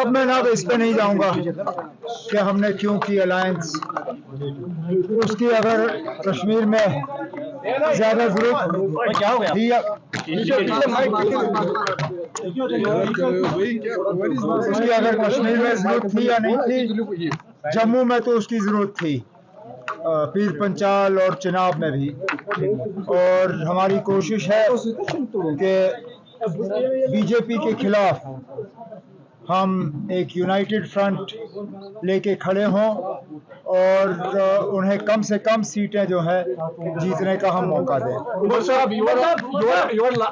अब मैं ना इस पे नहीं जाऊंगा कि हमने क्यों की अलायंस। उसकी अगर कश्मीर में ज्यादा जरूरत थी उसकी अगर कश्मीर में जरूरत थी या नहीं थी, जम्मू में तो उसकी जरूरत थी, पीर पंचाल और चिनाब में भी। और हमारी कोशिश है कि बीजेपी के खिलाफ हम एक यूनाइटेड फ्रंट लेके खड़े हों और उन्हें कम से कम सीटें जो है जीतने का हम मौका दें। Umar Saab,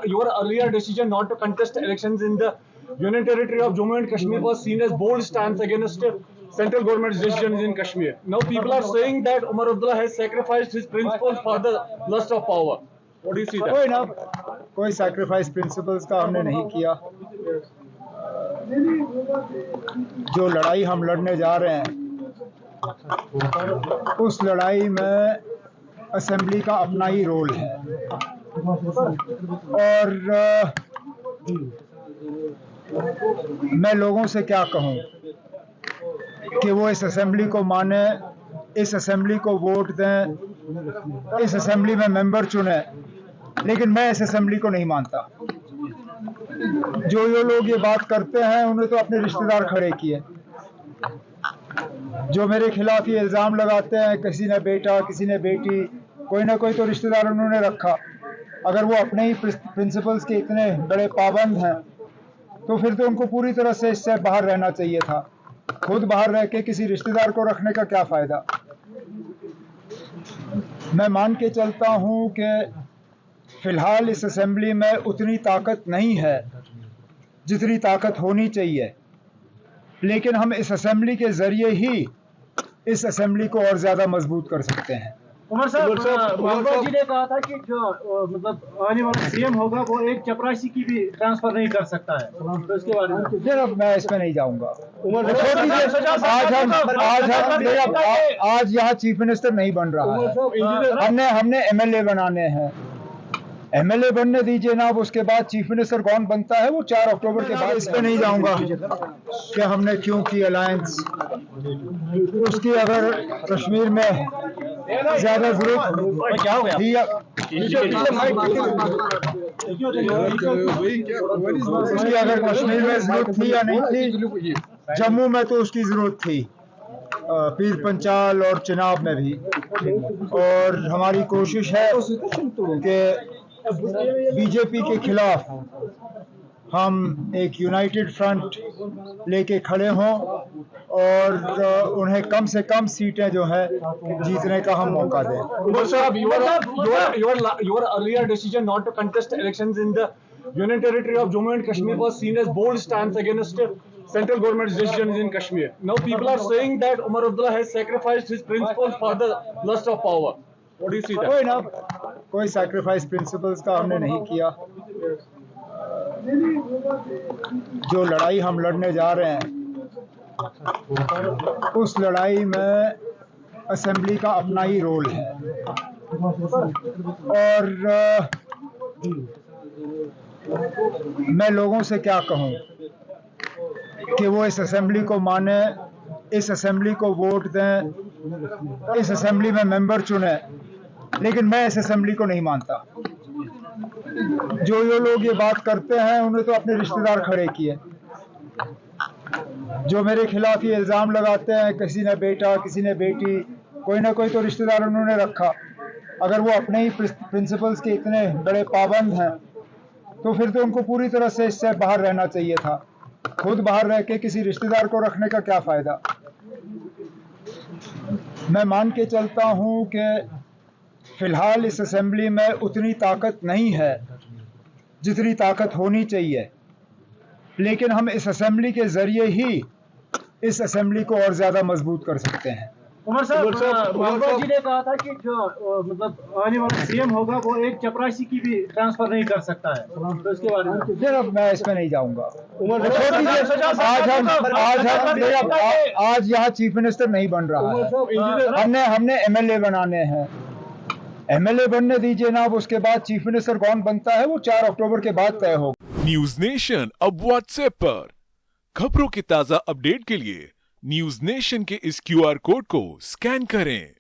your earlier decision not to contest elections in the Union Territory of Jammu and Kashmir was seen as bold stance against central government's decisions in Kashmir. Now people are saying that Umar Abdullah has sacrificed his principles for the lust of power. What do you see that? कोई sacrifice principles का हमने नहीं किया। जो लड़ाई हम लड़ने जा रहे हैं उस लड़ाई में असेंबली का अपना ही रोल है। और मैं लोगों से क्या कहूं कि वो इस असेंबली को माने, इस असेंबली को वोट दें, इस असेंबली में मेंबर चुने, लेकिन मैं इस असेंबली को नहीं मानता। जो ये लोग ये बात करते हैं उन्हें तो अपने रिश्तेदार खड़े किए। जो मेरे खिलाफ ये इल्ज़ाम लगाते हैं, किसी ने बेटा किसी ने बेटी, कोई ना कोई तो रिश्तेदार उन्होंने रखा। अगर वो अपने ही प्रिंसिपल्स के इतने बड़े पाबंद हैं तो फिर तो उनको पूरी तरह से इससे बाहर रहना चाहिए था। खुद बाहर रह के किसी रिश्तेदार को रखने का क्या फ़ायदा। मैं मान के चलता हूँ कि फ़िलहाल इस असेंबली में उतनी ताकत नहीं है जितनी ताकत होनी चाहिए, लेकिन हम इस असेंबली के ज़रिए ही इस असेंबली को और ज़्यादा मजबूत कर सकते हैं। उमर साहब, जी ने कहा था कि जो मतलब आने वाला सीएम होगा वो एक चपरासी की भी ट्रांसफर नहीं कर सकता है, तो इसके बारे में फिर अब मैं इसमें नहीं जाऊंगा। आज यहाँ चीफ मिनिस्टर नहीं बन रहा है, हमने एमएलए बनाने हैं। एमएलए बनने दीजिए ना, अब उसके बाद चीफ मिनिस्टर कौन बनता है वो 4 अक्टूबर के बाद। इस पे नहीं जाऊंगा कि हमने क्यों की अलायंस। उसकी अगर कश्मीर में ज्यादा जरूरत थी उसकी अगर कश्मीर में जरूरत थी या नहीं थी, जम्मू में तो उसकी जरूरत थी, पीर पंचाल और चिनाब में भी। और हमारी कोशिश है कि बीजेपी के खिलाफ हम एक यूनाइटेड फ्रंट लेके खड़े हों और उन्हें कम से कम सीटें जो है जीतने का हम मौका दें। Umar Saab, your earlier decision not to contest elections in the Union Territory of Jammu and Kashmir was seen as bold stance against central government's decisions in Kashmir. Now people are saying that Umar Abdullah has sacrificed his principles for the lust of power. What do you see that? कोई sacrifice principles का हमने नहीं किया। जो लड़ाई हम लड़ने जा रहे हैं उस लड़ाई में असेंबली का अपना ही रोल है। और मैं लोगों से क्या कहूं कि वो इस असेंबली को माने, इस असेंबली को वोट दें, इस असेंबली में मेंबर चुने, लेकिन मैं इस असेंबली को नहीं मानता। जो ये लोग ये बात करते हैं उन्हें तो अपने रिश्तेदार खड़े किए। जो मेरे खिलाफ ये इल्ज़ाम लगाते हैं, किसी ने बेटा किसी ने बेटी, कोई ना कोई तो रिश्तेदार उन्होंने रखा। अगर वो अपने ही प्रिंसिपल्स के इतने बड़े पाबंद हैं तो फिर तो उनको पूरी तरह से इससे बाहर रहना चाहिए था। खुद बाहर रह के किसी रिश्तेदार को रखने का क्या फ़ायदा। मैं मान के चलता हूँ कि फ़िलहाल इस असेंबली में उतनी ताकत नहीं है जितनी ताकत होनी चाहिए, लेकिन हम इस असेंबली के ज़रिए ही इस असेंबली को और ज़्यादा मजबूत कर सकते हैं। उमर साहब, जी ने कहा था कि जो मतलब आने वाला सीएम होगा वो एक चपरासी की भी ट्रांसफर नहीं कर सकता है, तो इसके बारे में फिर अब मैं इसमें नहीं जाऊंगा। आज यहाँ चीफ मिनिस्टर नहीं बन रहा है, हमने एमएलए बनाने हैं। एमएलए बनने दीजिए ना, अब उसके बाद चीफ मिनिस्टर कौन बनता है वो 4 अक्टूबर के बाद तय होगा। न्यूज नेशन अब व्हाट्सएप पर खबरों के ताजा अपडेट के लिए न्यूज नेशन के इस QR कोड को स्कैन करें।